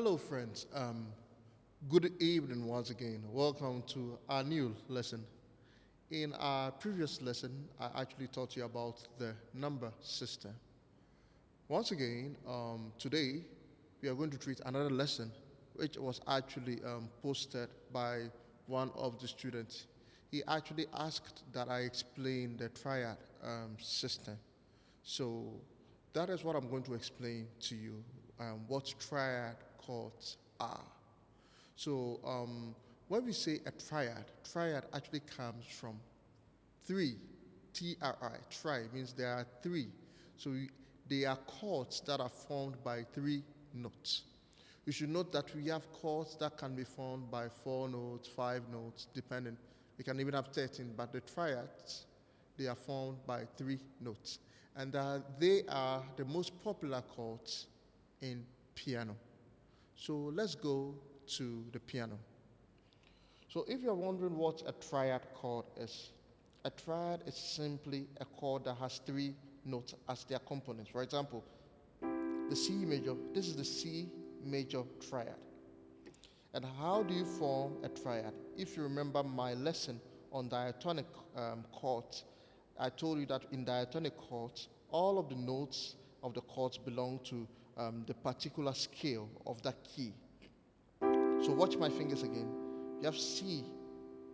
Hello, friends. Good evening once again. Welcome to our new lesson. In our previous lesson, I actually taught you about the number system. Once again, today we are going to treat another lesson which was actually posted by one of the students. He actually asked that I explain the triad system. So that is what I'm going to explain to you, what triad chords are. So when we say a triad actually comes from three, T-R-I, tri means there are three. So they are chords that are formed by three notes. You should note that we have chords that can be formed by 4 notes, 5 notes, depending. We can even have 13, but the triads, they are formed by 3 notes. And they are the most popular chords in piano. So let's go to the piano. So if you're wondering what a triad chord is, a triad is simply a chord that has 3 notes as their components. For example, the C major, this is the C major triad. And how do you form a triad? If you remember my lesson on diatonic chords, I told you that in diatonic chords, all of the notes of the chords belong to the particular scale of that key. So watch my fingers again. You have C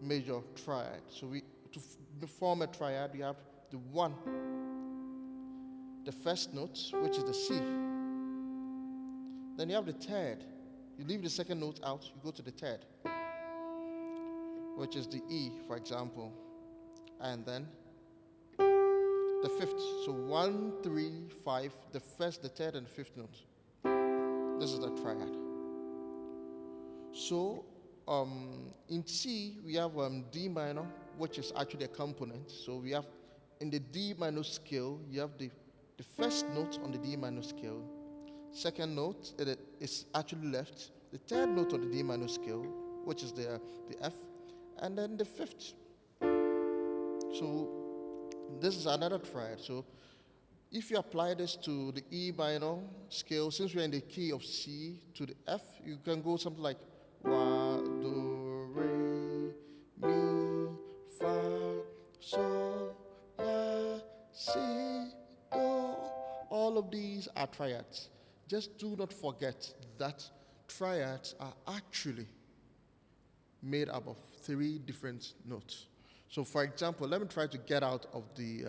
major triad. So to form a triad, you have the 1, the first note, which is the C. Then you have the third. You leave the second note out, you go to the third, which is the E, for example. And then the fifth. So 1, 3, 5, the first, the third, and the fifth note. This is the triad. So in C, we have D minor, which is actually a component. So we have, in the D minor scale, you have the first note on the D minor scale. Second note is actually left. The third note on the D minor scale, which is the F. And then the fifth. So this is another triad. So if you apply this to the E minor scale, since we're in the key of C to the F, you can go something like Wa, Do, Re, Mi, Fa, Sol, La, Si, Do. All of these are triads. Just do not forget that triads are actually made up of 3 different notes. So for example, let me try to get out of the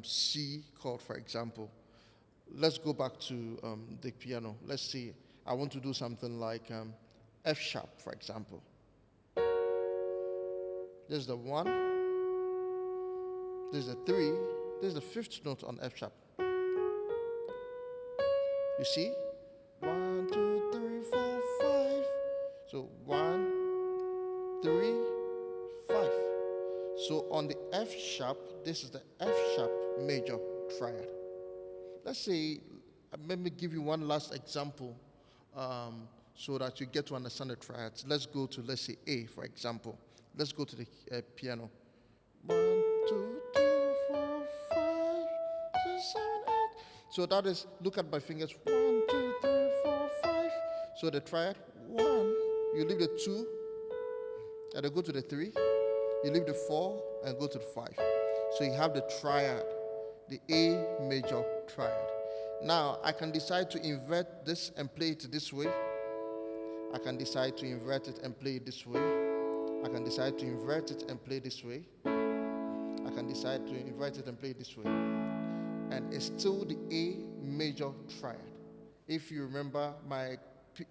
C chord, for example. Let's go back to the piano. Let's see. I want to do something like F sharp, for example. This is the 1. This is the 3. This is the 5th note on F sharp. You see? 1, 2, 3, 4, 5. So 1, 3, 5. So on the F sharp, this is the F sharp major triad. Let's say, let me give you one last example so that you get to understand the triads. Let's go to, let's say, A, for example. Let's go to the piano. 1, 2, 3, 4, 5, 6, 7, 8. So that is, look at my fingers. 1, 2, 3, 4, 5. So the triad, 1. You leave the 2, and then go to the 3. You leave the 4 and go to the 5. So you have the triad, the A major triad. Now, I can decide to invert this and play it this way. I can decide to invert it and play it this way. I can decide to invert it and play this way. I can decide to invert it and play it this way. And it's still the A major triad. If you remember my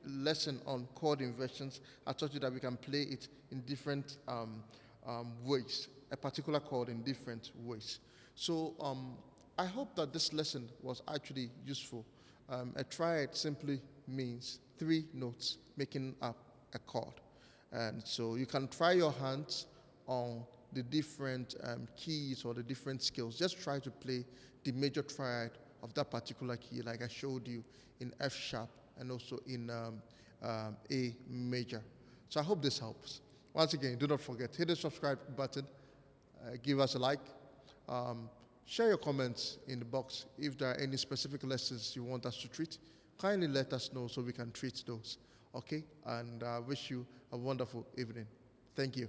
lesson on chord inversions, I taught you that we can play it in different ways, a particular chord in different ways. So I hope that this lesson was actually useful. A triad simply means 3 notes making up a chord. And so you can try your hands on the different keys or the different scales. Just try to play the major triad of that particular key, like I showed you in F sharp and also in A major. So I hope this helps. Once again, do not forget, hit the subscribe button, give us a like, share your comments in the box if there are any specific lessons you want us to treat, kindly let us know so we can treat those. Okay? And I wish you a wonderful evening. Thank you.